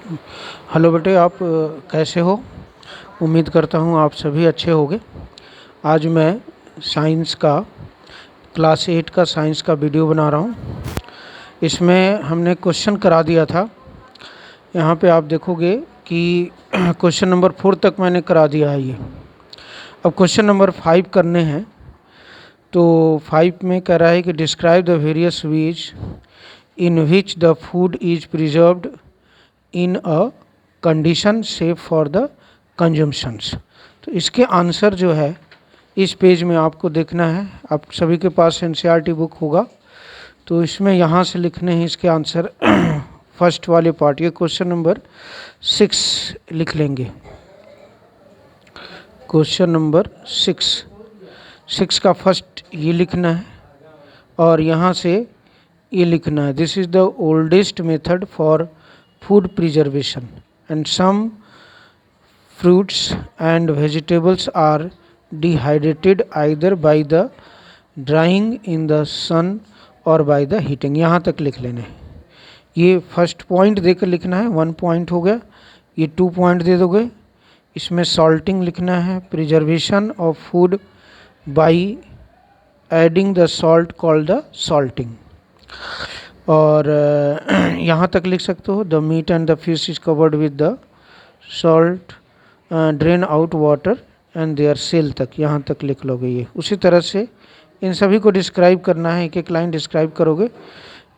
Hello बेटे, आप कैसे हो? उम्मीद करता हूँ आप सभी अच्छे होंगे। आज मैं साइंस का क्लास 8 का साइंस का वीडियो बना रहा हूँ। इसमें हमने क्वेश्चन करा दिया था। यहाँ पे आप देखोगे कि क्वेश्चन नंबर 4 तक मैंने करा दिया है ये। अब क्वेश्चन नंबर 5 करने हैं। तो 5 में कह रहा है कि describe the various ways in which the food is preserved in a condition safe for the consumptions. तो इसके आंसर जो है इस पेज में आपको देखना है। आप सभी के पास एनसीईआरटी बुक होगा, तो इसमें यहाँ से लिखने हैं इसके आंसर। फर्स्ट वाले पार्ट, ये क्वेश्चन नंबर 6 लिख लेंगे। क्वेश्चन नंबर 6 का फर्स्ट ये लिखना है और यहाँ से ये लिखना है, this is the oldest method for food preservation and some fruits and vegetables are dehydrated either by the drying in the sun or by the heating। यहाँ तक लिख लेना है। ये फर्स्ट पॉइंट देकर लिखना है, 1 पॉइंट हो गया। ये 2 पॉइंट दे दोगे। इसमें सॉल्टिंग लिखना है, preservation of food by adding the salt called the salting. और यहाँ तक लिख सकते हो, the meat and the fish is covered with the salt, drain out water and their cell तक, यहाँ तक लिख लोगे। ये उसी तरह से इन सभी को डिस्क्राइब करना है, एक एक लाइन डिस्क्राइब करोगे।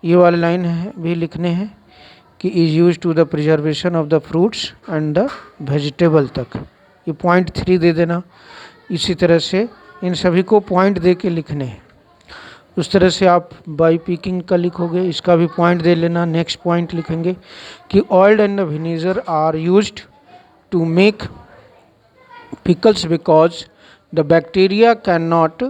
ये वाले लाइन है भी लिखने हैं कि is use to the preservation of the fruits and the vegetable तक। ये पॉइंट 3 दे देना। इसी तरह से इन सभी को पॉइंट दे के लिखने हैं। उस तरह से आप बाई पिकिंग का लिखोगे, इसका भी पॉइंट दे लेना। नेक्स्ट पॉइंट लिखेंगे कि oil and vinegar are used to make pickles because the bacteria can not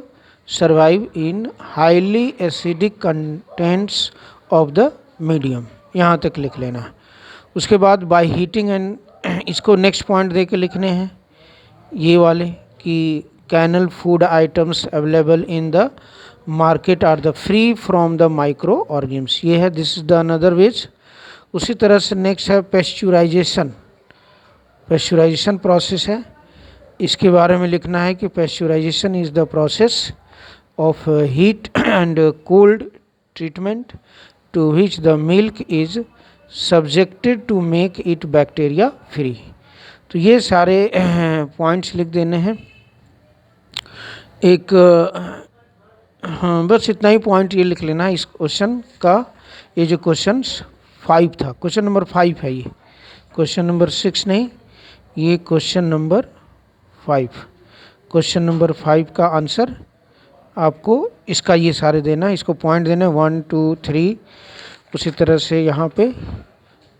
survive in highly acidic contents of the medium, यहाँ तक लिख लेना है। उसके बाद बाई हीटिंग एंड, इसको नेक्स्ट पॉइंट दे के लिखने हैं ये वाले कि canned food items available in the market are the free from the micro organisms. ये है, this is the another ways. उसी तरह से नेक्स्ट है पेस्चुराइजेशन। पेस्चुराइजेशन प्रोसेस है, इसके बारे में लिखना है कि pasteurization is the process of heat and cold treatment to which the milk is subjected to make it bacteria free. तो ये सारे पॉइंट्स लिख देने हैं। एक हाँ, बस इतना ही पॉइंट ये लिख लेना है इस क्वेश्चन का। ये जो क्वेश्चन 5 था, क्वेश्चन नंबर 5 है ये, क्वेश्चन नंबर 6 नहीं, ये क्वेश्चन नंबर 5। क्वेश्चन नंबर 5 का आंसर आपको इसका ये सारे देना, इसको पॉइंट देना 1 2 3। उसी तरह से यहाँ पे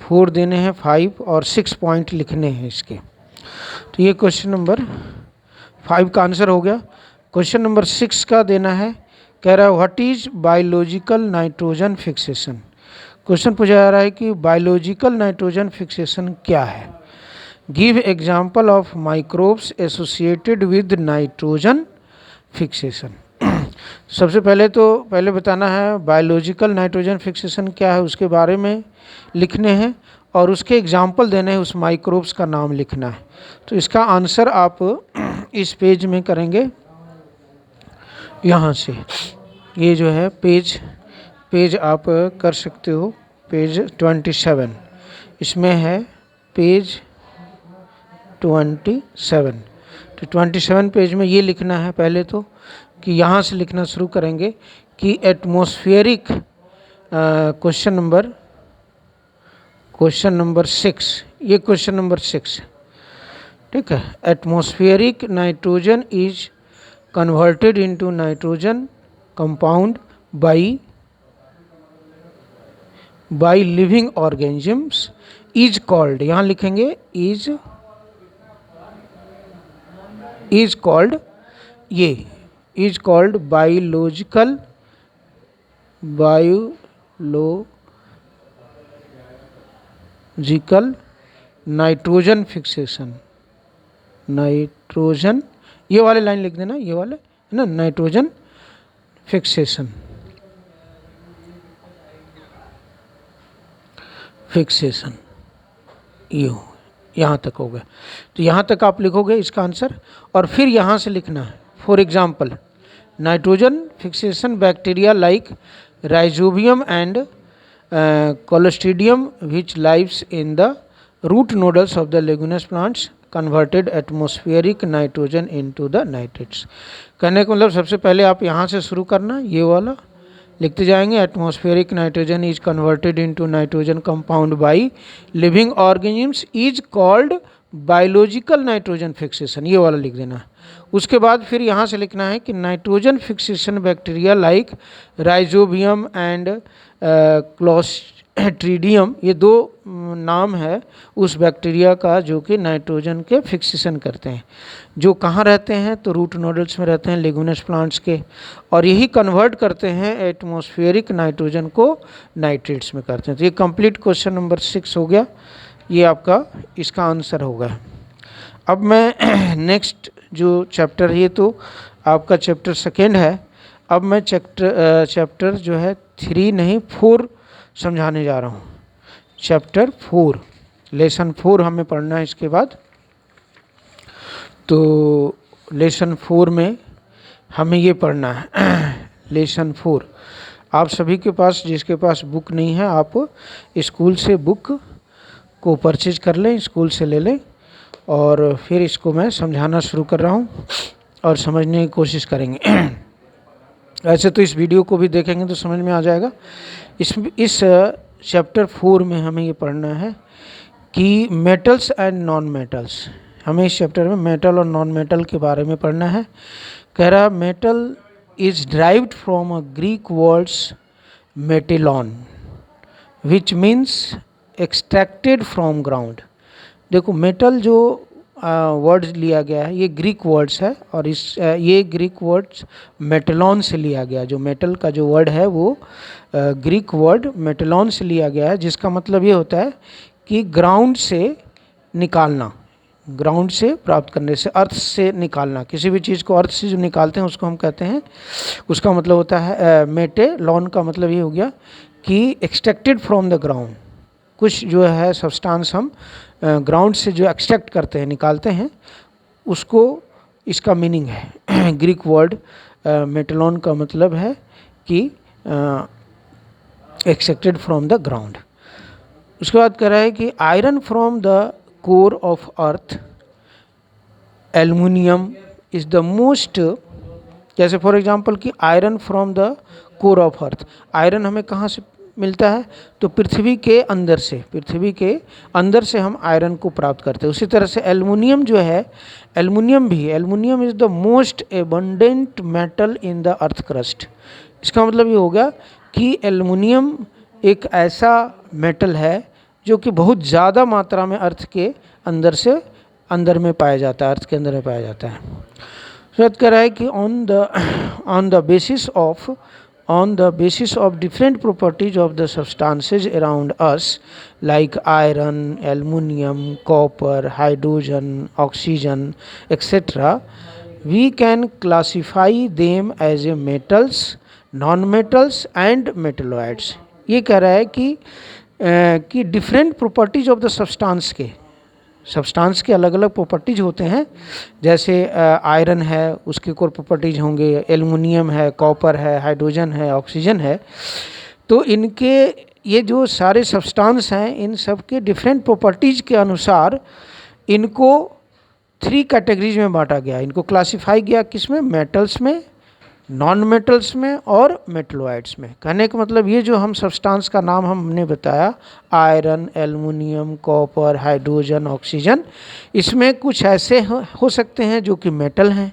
4 देने हैं, 5 और 6 पॉइंट लिखने हैं इसके। तो ये क्वेश्चन नंबर 5 का आंसर हो गया। क्वेश्चन नंबर 6 का देना है, कह रहा है what is biological nitrogen fixation. Question पूछा जा रहा है कि बायोलॉजिकल नाइट्रोजन फिक्सेशन क्या है। Give example of microbes associated with nitrogen fixation. सबसे पहले बताना है बायोलॉजिकल नाइट्रोजन फिक्सेशन क्या है, उसके बारे में लिखने हैं और उसके एग्जाम्पल देने हैं, उस माइक्रोब्स का नाम लिखना है। तो इसका आंसर आप इस पेज में करेंगे। यहाँ से ये जो है पेज आप कर सकते हो, पेज 27 इसमें है, पेज 27। तो 27 पेज में ये लिखना है पहले तो कि यहाँ से लिखना शुरू करेंगे कि एटमॉस्फेरिक, क्वेश्चन नंबर 6, ये क्वेश्चन नंबर 6, ठीक है। Atmospheric nitrogen is converted into nitrogen compound by living organisms is called, यहाँ लिखेंगे is called, ये is called biological nitrogen fixation. Nitrogen, ये वाले लाइन लिख देना, ये वाले है ना, नाइट्रोजन फिक्सेशन। ये हो, यहाँ तक हो गया। तो यहाँ तक आप लिखोगे इसका आंसर, और फिर यहाँ से लिखना है। For example, nitrogen fixation bacteria like rhizobium and clostridium which lives in the root nodules of the leguminous plants converted atmospheric nitrogen into the nitrates. कहने का मतलब सबसे पहले आप यहाँ से शुरू करना, ये वाला लिखते जाएंगे। Atmospheric nitrogen is converted into nitrogen compound by living organisms is called biological nitrogen fixation, ये वाला लिख देना। उसके बाद फिर यहाँ से लिखना है कि nitrogen fixation bacteria like rhizobium and clostridium, ये दो नाम है उस बैक्टीरिया का जो कि नाइट्रोजन के फिक्सेशन करते हैं, जो कहाँ रहते हैं तो रूट नोडल्स में रहते हैं लेगुमिनस प्लांट्स के, और यही कन्वर्ट करते हैं एटमॉस्फेरिक नाइट्रोजन को नाइट्रेट्स में करते हैं। तो ये कंप्लीट क्वेश्चन नंबर 6 हो गया, ये आपका इसका आंसर होगा। अब मैं नेक्स्ट जो चैप्टर है, ये तो आपका चैप्टर 2 है। अब मैं चैप्टर जो है 3 नहीं 4 समझाने जा रहा हूँ। चैप्टर 4 लेसन 4 हमें पढ़ना है इसके बाद। तो लेसन 4 में हमें ये पढ़ना है लेसन 4। आप सभी के पास, जिसके पास बुक नहीं है, आप स्कूल से बुक को परचेज कर लें, स्कूल से ले लें, और फिर इसको मैं समझाना शुरू कर रहा हूँ और समझने की कोशिश करेंगे। ऐसे तो इस वीडियो को भी देखेंगे तो समझ में आ जाएगा। इस चैप्टर 4 में हमें ये पढ़ना है कि मेटल्स एंड नॉन मेटल्स। हमें इस चैप्टर में मेटल और नॉन मेटल के बारे में पढ़ना है। कह रहा metal is derived from a Greek words metallon which means extracted from ground. देखो मेटल जो वर्ड्स लिया गया है ये ग्रीक वर्ड्स है, और ये ग्रीक वर्ड्स मेटेलॉन से लिया गया। जो मेटल का जो वर्ड है वो ग्रीक वर्ड मेटेलॉन से लिया गया है, जिसका मतलब ये होता है कि ग्राउंड से निकालना, ग्राउंड से प्राप्त करने से, अर्थ से निकालना। किसी भी चीज़ को अर्थ से जो निकालते हैं उसको हम कहते हैं, उसका मतलब होता है मेटेलॉन का मतलब ये हो गया कि एक्सट्रैक्टेड फ्रॉम द ग्राउंड। कुछ जो है सब्सटेंस हम ग्राउंड से जो एक्सट्रैक्ट करते हैं, निकालते हैं, उसको इसका मीनिंग है। ग्रीक वर्ड मेटेलॉन का मतलब है कि एक्सट्रैक्टेड फ्रॉम द ग्राउंड। उसके बाद कह रहा है कि iron from the core of earth, aluminium is the most, जैसे फॉर एग्जांपल कि iron from the core of earth. Iron हमें कहाँ से मिलता है तो पृथ्वी के अंदर से, पृथ्वी के अंदर से हम आयरन को प्राप्त करते हैं। उसी तरह से एल्युमिनियम जो है, aluminium is the most abundant metal in the earth crust. इसका मतलब ये होगा कि एल्युमिनियम एक ऐसा मेटल है जो कि बहुत ज़्यादा मात्रा में अर्थ के अंदर में पाया जाता है, अर्थ के अंदर में पाया जाता है। बात कर रहा है कि on the basis of different properties of the substances around us like iron, aluminium, copper, hydrogen, oxygen, etc., we can classify them as a metals, non-metals and metalloids। ये कह रहा है कि different properties of the substance के अलग अलग properties होते हैं। जैसे आयरन है उसके कोर प्रॉपर्टीज होंगे, एल्युमिनियम है, कॉपर है, हाइड्रोजन है, ऑक्सीजन है। तो इनके ये जो सारे सब्सटेंस हैं, इन सब के डिफरेंट प्रॉपर्टीज के अनुसार इनको 3 कैटेगरीज में बांटा गया। इनको क्लासिफाई किया किस में, मेटल्स में, नॉन मेटल्स में और मेटलॉइड्स में। कहने का मतलब ये जो हम सब्सटेंस का नाम हमने बताया, iron, aluminium, copper, hydrogen, oxygen, इसमें कुछ ऐसे हो सकते हैं जो कि मेटल हैं,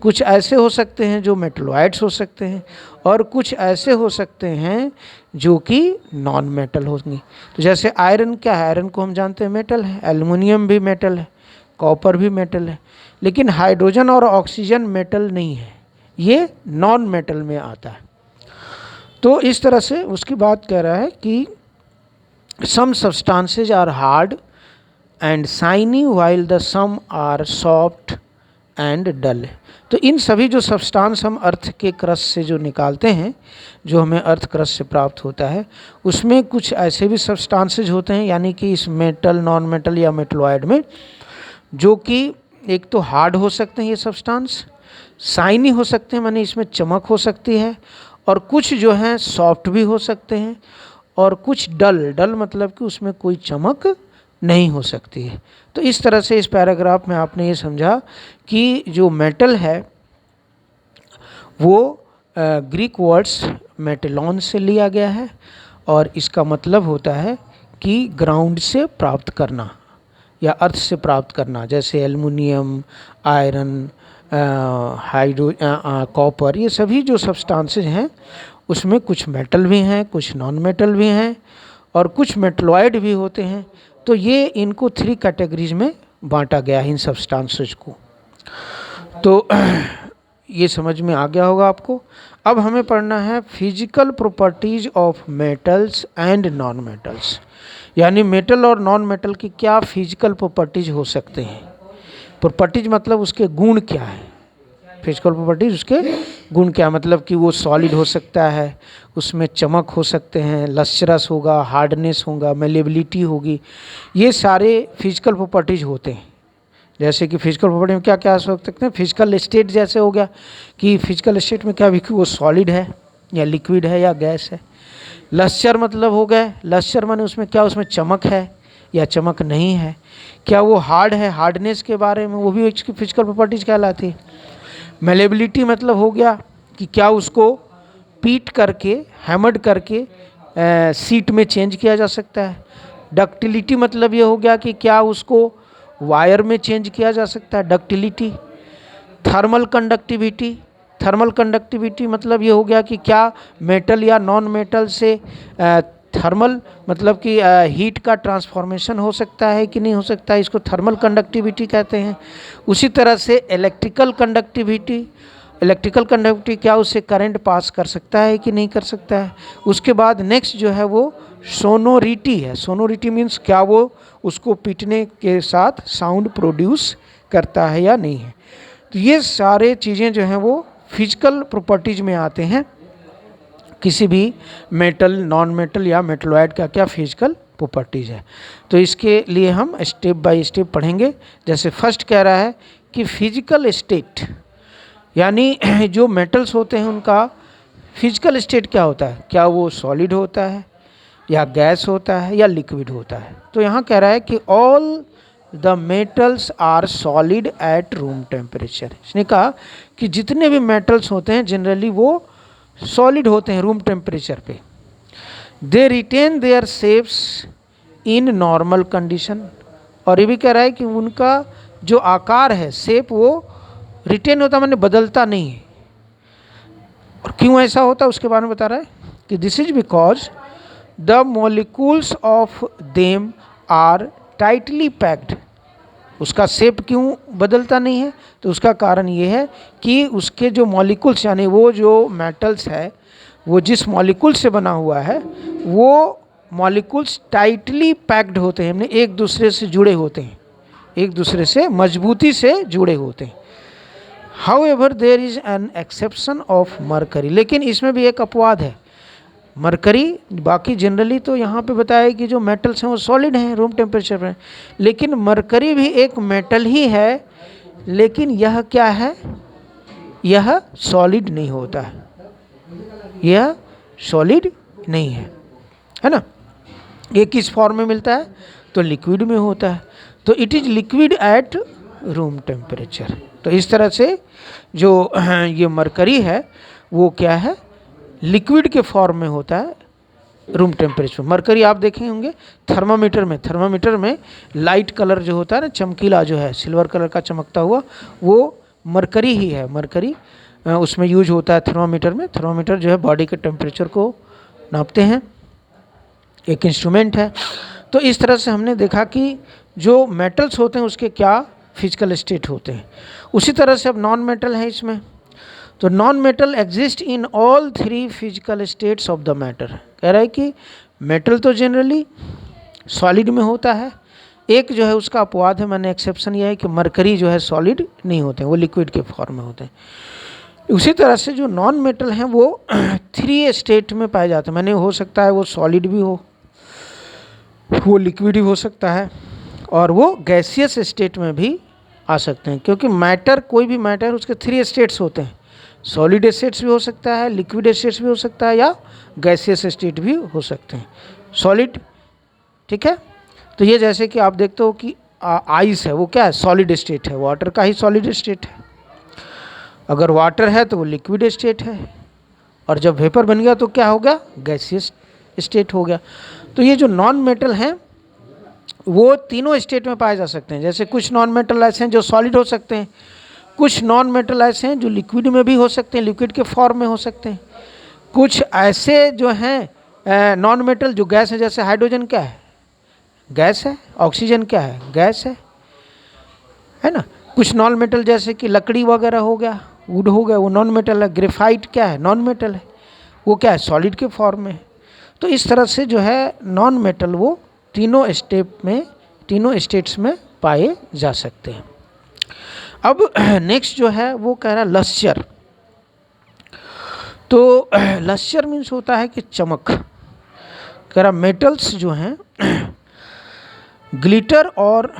कुछ ऐसे हो सकते हैं जो मेटलॉइड्स हो सकते हैं, और कुछ ऐसे हो सकते हैं जो कि नॉन मेटल होंगी। तो जैसे आयरन क्या है, आयरन को हम जानते हैं मेटल है, एल्युमिनियम भी मेटल है, कॉपर भी मेटल है, लेकिन हाइड्रोजन और ऑक्सीजन मेटल नहीं है, ये नॉन मेटल में आता है। तो इस तरह से उसकी बात कह रहा है कि some substances are hard and shiny while the some are soft and dull. तो इन सभी जो सब्सटेंस हम अर्थ के क्रस्ट से जो निकालते हैं, जो हमें अर्थ क्रस्ट से प्राप्त होता है, उसमें कुछ ऐसे भी सब्सटेंसेज होते हैं, यानी कि इस मेटल, नॉन मेटल या मेटलॉइड में, जो कि एक तो हार्ड हो सकते हैं ये सब्सटेंस, शाइनी हो सकते हैं, माने इसमें चमक हो सकती है, और कुछ जो हैं सॉफ्ट भी हो सकते हैं, और कुछ डल, डल मतलब कि उसमें कोई चमक नहीं हो सकती है। तो इस तरह से इस पैराग्राफ में आपने ये समझा कि जो मेटल है वो ग्रीक वर्ड्स मेटेलॉन से लिया गया है, और इसका मतलब होता है कि ग्राउंड से प्राप्त करना या अर्थ से प्राप्त करना, जैसे एल्युमिनियम, आयरन, हाइड्रो, कॉपर, ये सभी जो सब्सटेंसेज हैं उसमें कुछ मेटल भी हैं, कुछ नॉन मेटल भी हैं, और कुछ मेटलॉइड भी होते हैं। तो ये इनको 3 कैटेगरीज में बांटा गया है इन सब्सटेंसेज को। तो ये समझ में आ गया होगा आपको। अब हमें पढ़ना है physical properties of metals and non metals, यानी मेटल और नॉन मेटल की क्या फिजिकल प्रॉपर्टीज हो सकते हैं। प्रॉपर्टीज मतलब उसके गुण क्या है, फिजिकल प्रॉपर्टीज उसके गुण क्या, मतलब कि वो सॉलिड हो सकता है, उसमें चमक हो सकते हैं, लस्चरस होगा, हार्डनेस होगा, मेलेबिलिटी होगी, ये सारे फिजिकल प्रॉपर्टीज होते हैं। जैसे कि फिजिकल प्रॉपर्टी में क्या क्या हो सकते हैं, फिजिकल स्टेट जैसे हो गया कि फिजिकल स्टेट में क्या भी कि वो सॉलिड है या लिक्विड है या गैस है। लस्चर मतलब हो गए, लस्चर माने उसमें क्या, उसमें चमक है या चमक नहीं है, क्या वो हार्ड है, हार्डनेस के बारे में, वो भी इसकी फिजिकल प्रॉपर्टीज कहलाती है। मेलेबिलिटी मतलब हो गया कि क्या उसको पीट करके, हैमर्ड करके सीट में चेंज किया जा सकता है। डक्टिलिटी मतलब ये हो गया कि क्या उसको वायर में चेंज किया जा सकता है, ductility. Thermal conductivity, thermal conductivity मतलब ये हो गया कि क्या मेटल या नॉन मेटल से थर्मल मतलब कि हीट का ट्रांसफॉर्मेशन हो सकता है कि नहीं हो सकता है, इसको थर्मल कंडक्टिविटी कहते हैं। उसी तरह से इलेक्ट्रिकल कंडक्टिविटी, इलेक्ट्रिकल कंडक्टिविटी क्या उससे करंट पास कर सकता है कि नहीं कर सकता है। उसके बाद नेक्स्ट जो है वो सोनोरिटी है। सोनोरिटी मीन्स क्या वो उसको पीटने के साथ साउंड प्रोड्यूस करता है या नहीं है। तो ये सारे चीज़ें जो हैं वो फिजिकल प्रॉपर्टीज में आते हैं। किसी भी मेटल, नॉन मेटल या मेटलॉइड का क्या फिजिकल प्रॉपर्टीज है। तो इसके लिए हम स्टेप बाय स्टेप पढ़ेंगे। जैसे फर्स्ट कह रहा है कि फिजिकल स्टेट, यानी जो मेटल्स होते हैं उनका फिजिकल स्टेट क्या होता है, क्या वो सॉलिड होता है या गैस होता है या लिक्विड होता है। तो यहाँ कह रहा है कि all the metals are solid at room temperature. इसने कहा कि जितने भी मेटल्स होते हैं जनरली वो सॉलिड होते हैं रूम टेम्परेचर पे। They retain their shapes in normal condition, और ये भी कह रहा है कि उनका जो आकार है, शेप, वो रिटेन होता माने बदलता नहीं है। और क्यों ऐसा होता है उसके बारे में बता रहा है कि this is because the molecules of them are tightly packed. उसका शेप क्यों बदलता नहीं है, तो उसका कारण ये है कि उसके जो मॉलिक्यूल्स, यानी वो जो मेटल्स है वो जिस मॉलिक्यूल से बना हुआ है वो मॉलिक्यूल्स टाइटली पैक्ड होते हैं, यानी एक दूसरे से जुड़े होते हैं, एक दूसरे से मजबूती से जुड़े होते हैं। However there is an exception of mercury, लेकिन इसमें भी एक अपवाद है, मरकरी। बाकी जनरली तो यहाँ पे बताया कि जो मेटल्स हैं वो सॉलिड हैं रूम टेम्परेचर पर, लेकिन मरकरी भी एक मेटल ही है, लेकिन यह क्या है, यह सॉलिड नहीं होता है, यह सॉलिड नहीं है ना। ये किस फॉर्म में मिलता है, तो लिक्विड में होता है। तो it is liquid at room temperature. तो इस तरह से जो ये मरकरी है वो क्या है, लिक्विड के फॉर्म में होता है रूम टेम्परेचर। मरकरी आप देखे होंगे थर्मामीटर में, थर्मामीटर में लाइट कलर जो होता है ना, चमकीला जो है, सिल्वर कलर का चमकता हुआ, वो मरकरी ही है। मरकरी उसमें यूज होता है थर्मामीटर में। थर्मामीटर जो है बॉडी के टेम्परेचर को नापते हैं, एक इंस्ट्रूमेंट है। तो इस तरह से हमने देखा कि जो मेटल्स होते हैं उसके क्या फिजिकल स्टेट होते हैं। उसी तरह से अब नॉन मेटल है इसमें। तो non metal exist in all 3 physical states of the matter. कह रहा है कि मेटल तो जनरली सॉलिड में होता है, एक जो है उसका अपवाद है, मैंने एक्सेप्शन यह है कि मरकरी जो है सॉलिड नहीं होते हैं, वो लिक्विड के फॉर्म में होते हैं। उसी तरह से जो नॉन मेटल हैं वो 3 स्टेट में पाए जाते हैं। मैंने हो सकता है वो सॉलिड भी हो, वो लिक्विड भी हो सकता है, और वो गैसियस स्टेट में भी आ सकते हैं। क्योंकि मैटर, कोई भी मैटर उसके 3 स्टेट्स होते हैं, सॉलिड स्टेट्स भी हो सकता है, लिक्विड स्टेट्स भी हो सकता है, या गैसियस स्टेट भी हो सकते हैं। सॉलिड, ठीक है। तो ये जैसे कि आप देखते हो कि आइस है, वो क्या है, सॉलिड स्टेट है, वाटर का ही सॉलिड स्टेट है। अगर वाटर है तो वो लिक्विड स्टेट है, और जब वेपर बन गया तो क्या हो गया, गैसियस स्टेट हो गया। तो ये जो नॉन मेटल हैं वो तीनों स्टेट में पाए जा सकते हैं। जैसे कुछ नॉन मेटल ऐसे हैं जो सॉलिड हो सकते हैं, कुछ नॉन मेटल ऐसे हैं जो लिक्विड में भी हो सकते हैं, लिक्विड के फॉर्म में हो सकते हैं, कुछ ऐसे जो हैं नॉन मेटल जो गैस है, जैसे हाइड्रोजन क्या है, गैस है, ऑक्सीजन क्या है, गैस है ना। कुछ नॉन मेटल जैसे कि लकड़ी वगैरह हो गया, वुड हो गया, वो नॉन मेटल है। ग्रेफाइट क्या है, नॉन मेटल है, वो क्या है, सॉलिड के फॉर्म में है। तो इस तरह से जो है नॉन मेटल वो तीनों स्टेट्स में पाए जा सकते हैं। अब नेक्स्ट जो है वो कह रहा है लस्चर। तो लस्चर मीन्स होता है कि चमक। कह रहा मेटल्स जो हैं ग्लिटर और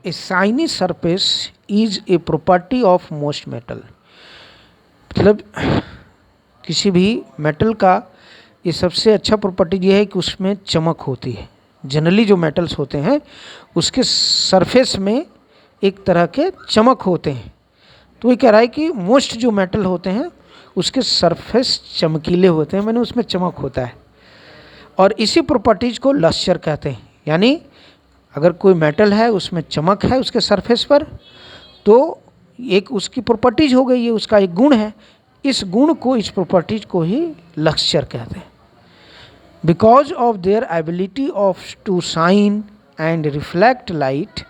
a shiny surface is a property of most metal. मतलब किसी भी मेटल का ये सबसे अच्छा प्रॉपर्टी ये है कि उसमें चमक होती है। जनरली जो मेटल्स होते हैं उसके सरफेस में एक तरह के चमक होते हैं। तो ये कह रहा है कि मोस्ट जो मेटल होते हैं उसके सरफेस चमकीले होते हैं, मैंने उसमें चमक होता है, और इसी प्रॉपर्टीज को लस्चर कहते हैं। यानी अगर कोई मेटल है उसमें चमक है उसके सरफेस पर, तो एक उसकी प्रॉपर्टीज हो गई, ये उसका एक गुण है। इस गुण को, इस प्रॉपर्टीज को ही लस्चर कहते हैं। Because of their ability of to shine and reflect light,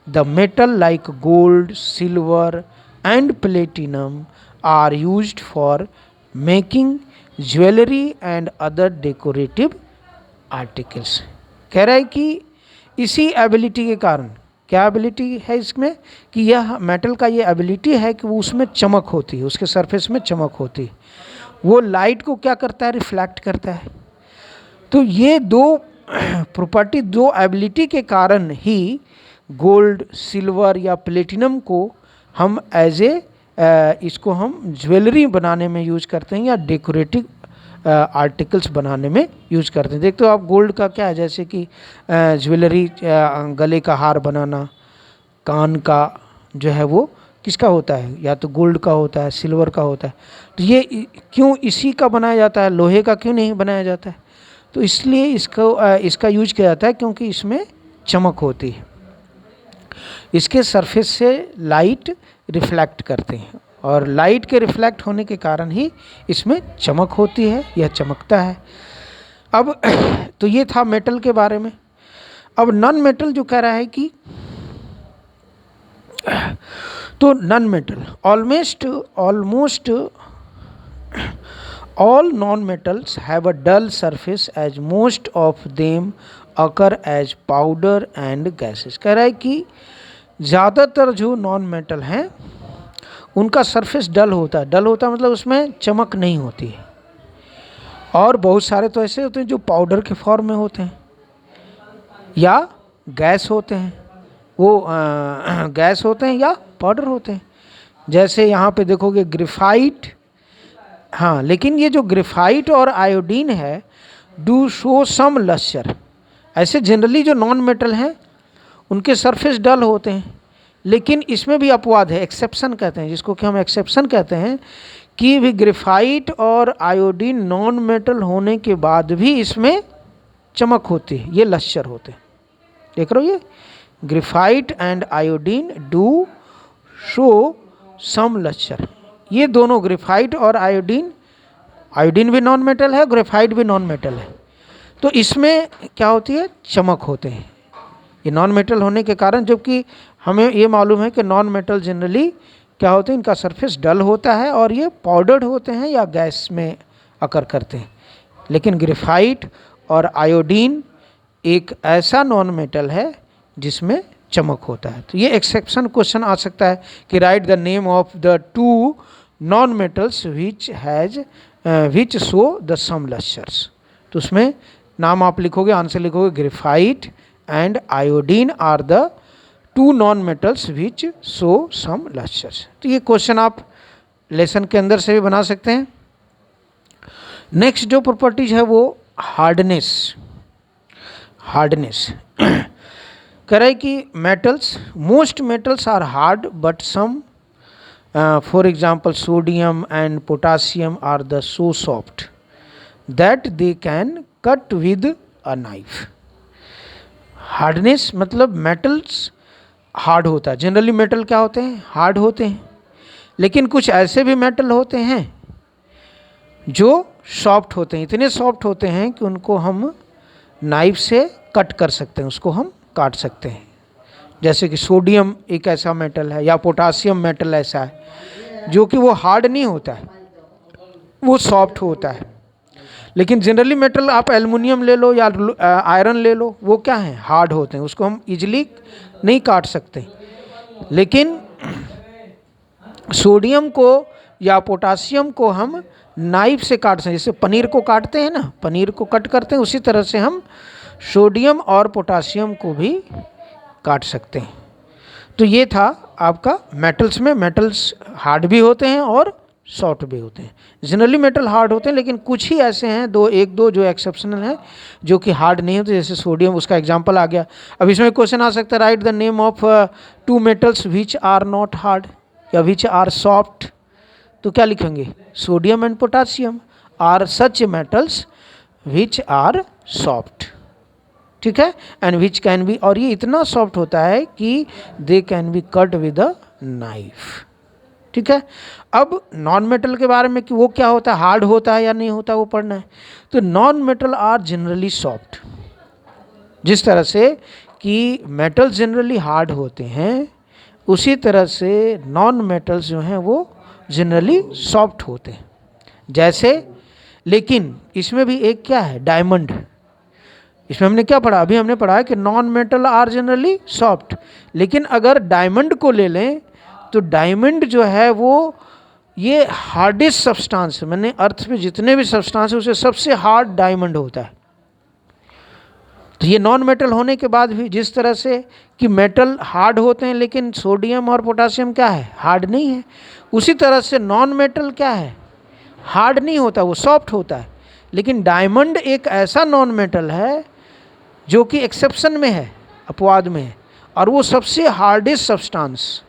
the metal like gold, silver and platinum are used for making jewellery and other decorative articles. कह रहा है कि इसी एबिलिटी के कारण, क्या एबिलिटी है इसमें, कि यह मेटल का ये एबिलिटी है कि वो उसमें चमक होती है, उसके सरफेस में चमक होती है, वो लाइट को क्या करता है, रिफ्लेक्ट करता है। तो ये दो प्रॉपर्टी, दो एबिलिटी के कारण ही गोल्ड, सिल्वर या प्लेटिनम को हम एज ए इसको हम ज्वेलरी बनाने में यूज करते हैं या डेकोरेटिव आर्टिकल्स बनाने में यूज करते हैं। देखते हो आप गोल्ड का क्या है, जैसे कि ज्वेलरी, गले का हार बनाना, कान का जो है वो किसका होता है, या तो गोल्ड का होता है, सिल्वर का होता है। तो ये क्यों इसी का बनाया जाता है, लोहे का क्यों नहीं बनाया जाता है? तो इसलिए इसका यूज किया जाता है क्योंकि इसमें चमक होती है, इसके सरफेस से लाइट रिफ्लेक्ट करते हैं, और लाइट के रिफ्लेक्ट होने के कारण ही इसमें चमक होती है, यह चमकता है। अब तो ये था मेटल के बारे में। अब नॉन मेटल जो कह रहा है कि, तो non metal almost all non metals have a dull surface as most of them occur as powder and gases. कह रहा है कि ज़्यादातर जो नॉन मेटल हैं उनका सरफेस डल होता है। डल होता है मतलब उसमें चमक नहीं होती है, और बहुत सारे तो ऐसे होते हैं जो पाउडर के फॉर्म में होते हैं या गैस होते हैं, वो गैस होते हैं या पाउडर होते हैं। जैसे यहाँ पे देखोगे ग्रेफाइट, हाँ, लेकिन ये जो ग्रेफाइट और आयोडीन है डू शो सम लस्चर। ऐसे जनरली जो नॉन मेटल हैं उनके सरफेस डल होते हैं, लेकिन इसमें भी अपवाद है, एक्सेप्शन कहते हैं जिसको, कि हम एक्सेप्शन कहते हैं कि भी ग्रेफाइट और आयोडीन नॉन मेटल होने के बाद भी इसमें चमक होती है, ये लस्चर होते हैं। देख रहे हो, ये graphite and iodine do show some lustre. ये दोनों ग्रेफाइट और आयोडीन भी नॉन मेटल है, ग्रेफाइट भी नॉन मेटल है, तो इसमें क्या होती है, चमक होते हैं ये नॉन मेटल होने के कारण। जबकि हमें ये मालूम है कि नॉन मेटल जनरली क्या होते हैं, इनका सरफेस डल होता है और ये पाउडर्ड होते हैं या गैस में अकर करते हैं। लेकिन ग्रेफाइट और आयोडीन एक ऐसा नॉन मेटल है जिसमें चमक होता है। तो ये एक्सेप्शन क्वेश्चन आ सकता है कि write the name of the two non metals which show the some lusters. तो उसमें नाम आप लिखोगे, आंसर लिखोगे graphite and iodine are the two non metals which show some lusters. तो ये क्वेश्चन आप लेसन के अंदर से भी बना सकते हैं। नेक्स्ट जो प्रॉपर्टीज है वो हार्डनेस कह रहा है कि metals, most metals are hard but some, for example sodium and potassium are the so soft that they can cut with a knife. Hardness मतलब मेटल्स हार्ड होता है। जनरली मेटल क्या होते हैं? हार्ड होते हैं। लेकिन कुछ ऐसे भी मेटल होते हैं जो सॉफ्ट होते हैं, इतने सॉफ्ट होते हैं कि उनको हम नाइफ से कट कर सकते हैं, उसको हम काट सकते हैं। जैसे कि सोडियम एक ऐसा मेटल है, या पोटासियम मेटल ऐसा है जो कि वो हार्ड नहीं होता है, वो सॉफ्ट होता है। लेकिन जनरली मेटल आप एल्युमिनियम ले लो या आयरन ले लो, वो क्या है? हार्ड होते हैं, उसको हम इजीली नहीं काट सकते। लेकिन सोडियम को या पोटासियम को हम नाइफ से काट सकते हैं। जैसे पनीर को काटते हैं ना, पनीर को कट करते हैं, उसी तरह से हम सोडियम और पोटासियम को भी काट सकते हैं। तो ये था आपका मेटल्स में। मेटल्स हार्ड भी होते हैं और सॉफ्ट भी होते हैं। जनरली मेटल हार्ड होते हैं, लेकिन कुछ ही ऐसे हैं, एक दो जो एक्सेप्शनल हैं जो कि हार्ड नहीं होते, जैसे सोडियम, उसका एग्जांपल आ गया। अब इसमें क्वेश्चन आ सकता है, write the name of two metals which are not hard या विच आर सॉफ्ट। तो क्या लिखेंगे? Sodium and potassium are such metals which are soft, ठीक है, एंड विच कैन बी, और ये इतना सॉफ्ट होता है कि they can be cut with a knife, ठीक है। अब नॉन मेटल के बारे में कि वो क्या होता है, हार्ड होता है या नहीं होता, वो पढ़ना है। तो non metal are generally soft. जिस तरह से कि मेटल जनरली हार्ड होते हैं, उसी तरह से नॉन मेटल्स जो हैं वो जनरली सॉफ्ट होते हैं। जैसे, लेकिन इसमें भी एक क्या है, डायमंड। इसमें हमने क्या पढ़ा? अभी हमने पढ़ा है कि non metal are generally soft. लेकिन अगर डायमंड को ले लें तो डायमंड जो है वो ये हार्डेस्ट सब्सटेंस है, मैंने अर्थ पे जितने भी सब्सटेंस है उसे सबसे हार्ड डायमंड होता है। तो ये नॉन मेटल होने के बाद भी, जिस तरह से कि मेटल हार्ड होते हैं लेकिन सोडियम और पोटासियम क्या है, हार्ड नहीं है, उसी तरह से नॉन मेटल क्या है, हार्ड नहीं होता, वो सॉफ्ट होता है। लेकिन डायमंड एक ऐसा नॉन मेटल है जो कि एक्सेप्शन में है, अपवाद में है, और वो सबसे हार्डेस्ट सब्सटेंस।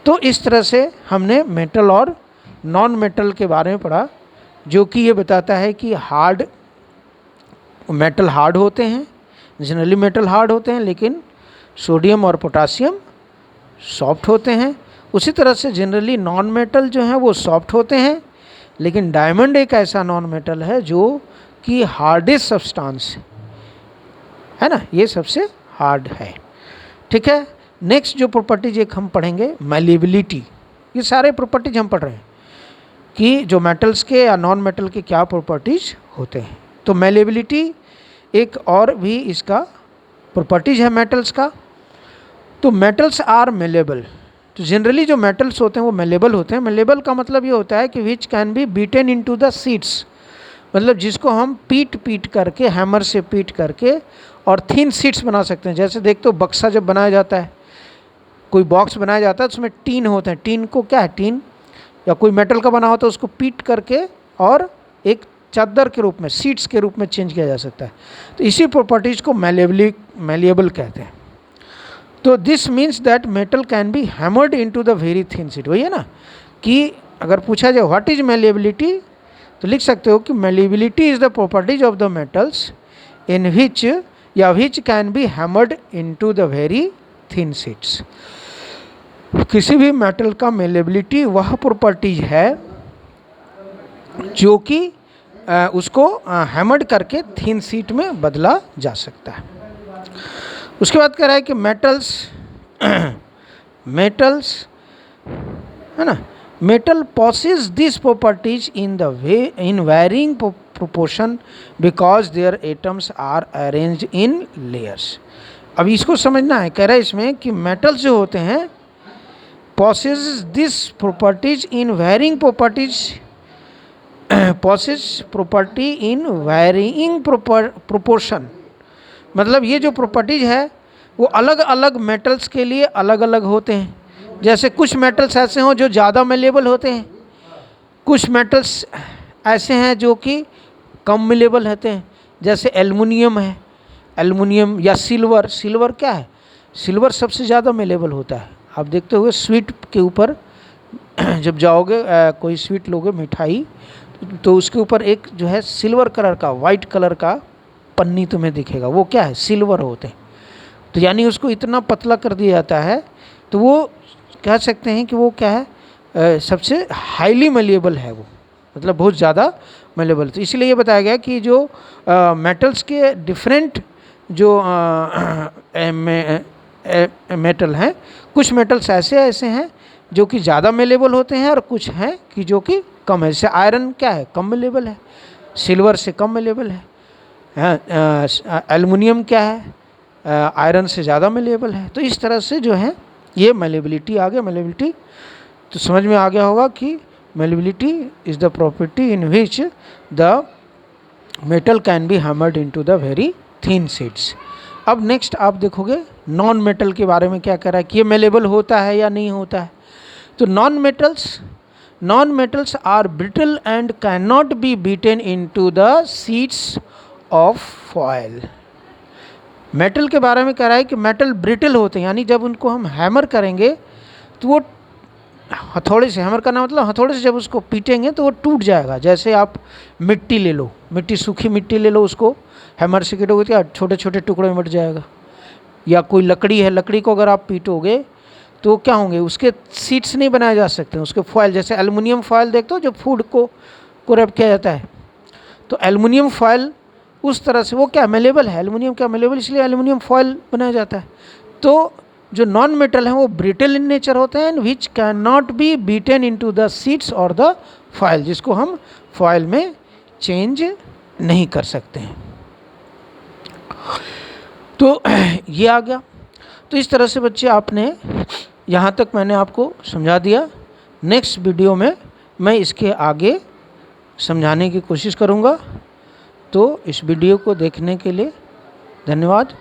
तो इस तरह से हमने मेटल और नॉन मेटल के बारे में पढ़ा, जो कि ये बताता है कि मेटल हार्ड होते हैं, जनरली मेटल हार्ड होते हैं, लेकिन सोडियम और पोटासियम सॉफ्ट होते हैं। उसी तरह से जनरली नॉन मेटल जो हैं वो सॉफ्ट होते हैं, लेकिन डायमंड एक ऐसा नॉन मेटल है जो कि हार्डेस्ट सब्सटेंस है ना, ये सबसे हार्ड है, ठीक है। नेक्स्ट जो प्रॉपर्टीज एक हम पढ़ेंगे, मैलिएबिलिटी। ये सारे प्रॉपर्टीज हम पढ़ रहे हैं कि जो मेटल्स के या नॉन मेटल के क्या प्रॉपर्टीज होते हैं। तो मैलिएबिलिटी एक और भी इसका प्रॉपर्टीज है मेटल्स का। तो मेटल्स आर मेलेबल। तो जनरली जो मेटल्स होते हैं वो मेलेबल होते हैं। मेलेबल का मतलब ये होता है कि विच can B beaten into the sheets, मतलब जिसको हम पीट करके, हैमर से पीट करके और थिन शीट्स बना सकते हैं। जैसे देखते हो बक्सा जब बनाया जाता है, कोई बॉक्स बनाया जाता है तो उसमें टीन होते हैं, टीन को क्या है, टीन या कोई मेटल का बना होता है, उसको पीट करके और एक चादर के रूप में, सीट्स के रूप में चेंज किया जा सकता है। तो इसी प्रॉपर्टीज़ को मैलिएबल कहते हैं। तो this means that metal can be hammered into the very thin sheet. वही है ना कि अगर पूछा जाए व्हाट इज मैलिएबिलिटी, तो लिख सकते हो कि malleability is the properties of the metals in which या which can be hammered into the very thin sheets. किसी भी मेटल का मैलिएबिलिटी वह प्रॉपर्टीज है जो कि उसको हैमर्ड करके थिन शीट में बदला जा सकता है। उसके बाद कह रहा है कि मेटल्स है ना, metal possess these properties in varying proportion because their atoms are arranged in layers। अब इसको समझना है, कह रहा है इसमें कि मेटल्स जो होते हैं possess this properties in varying properties possess property in varying proportion। मतलब ये जो प्रॉपर्टीज है वो अलग अलग मेटल्स के लिए अलग अलग होते हैं। जैसे कुछ मेटल्स ऐसे हों जो ज़्यादा मेलेबल होते हैं, कुछ मेटल्स ऐसे हैं जो कि कम मिलेबल होते हैं। जैसे एल्युमिनियम है, एल्युमिनियम या सिल्वर। सिल्वर क्या है, सिल्वर सबसे ज़्यादा मिलेबल होता है। आप देखते हुए स्वीट के ऊपर जब जाओगे, कोई स्वीट लोगे मिठाई, तो उसके ऊपर एक जो है सिल्वर कलर का, वाइट कलर का पन्नी तुम्हें दिखेगा, वो क्या है, सिल्वर होते हैं। तो यानी उसको इतना पतला कर दिया जाता है, तो वो कह सकते हैं कि वो क्या है, सबसे हाईली मलेबल है वो, मतलब बहुत ज़्यादा मलेबल। तो इसलिए ये बताया गया कि जो मेटल्स के डिफरेंट जो मेटल हैं, कुछ मेटल्स ऐसे हैं जो कि ज़्यादा मेलेबल होते हैं और कुछ हैं कि जो कि कम है। जैसे आयरन क्या है, कम मेलेबल है, सिल्वर से कम मेलेबल है। एल्युमिनियम क्या है, आयरन से ज़्यादा मेलेबल है। तो इस तरह से जो है ये मेलेबिलिटी आ गया। मेलेबिलिटी तो समझ में आ गया होगा कि malleability is the property in which the metal can be hammered into the very thin sheets. अब नेक्स्ट आप देखोगे नॉन मेटल के बारे में क्या कह रहा है कि ये मेलेबल होता है या नहीं होता है। तो non metals are brittle and can not be beaten into the sheets of foil. Metal के बारे में कह रहा है कि मेटल ब्रिटल होते हैं, यानी जब उनको हम हैमर करेंगे तो वो हथौड़े से, हैमर करना मतलब हथौड़े से जब उसको पीटेंगे तो वो टूट जाएगा। जैसे आप मिट्टी ले लो, सूखी मिट्टी ले लो, उसको हैमर से पीटोगे तो छोटे छोटे टुकड़े में बट जाएगा। या कोई लकड़ी है, लकड़ी को अगर आप पीटोगे तो क्या होंगे, उसके सीट्स नहीं बनाए जा सकते, उसके फॉयल। जैसे एल्युमिनियम फॉयल देखते हो जो फूड को रैप किया जाता है, तो एल्युमिनियम फॉयल उस तरह से वो क्या मेलेबल है, एल्युमिनियम क्या मेलेबल, इसलिए एल्युमिनियम फॉयल बनाया जाता है। तो जो नॉन मेटल हैं वो ब्रिटल इन नेचर होते हैं, which can not be beaten into the sheets और द फॉयल, जिसको हम फॉयल में चेंज नहीं कर सकते हैं। तो ये आ गया। तो इस तरह से बच्चे आपने यहाँ तक मैंने आपको समझा दिया। नेक्स्ट वीडियो में मैं इसके आगे समझाने की कोशिश करूँगा। तो इस वीडियो को देखने के लिए धन्यवाद।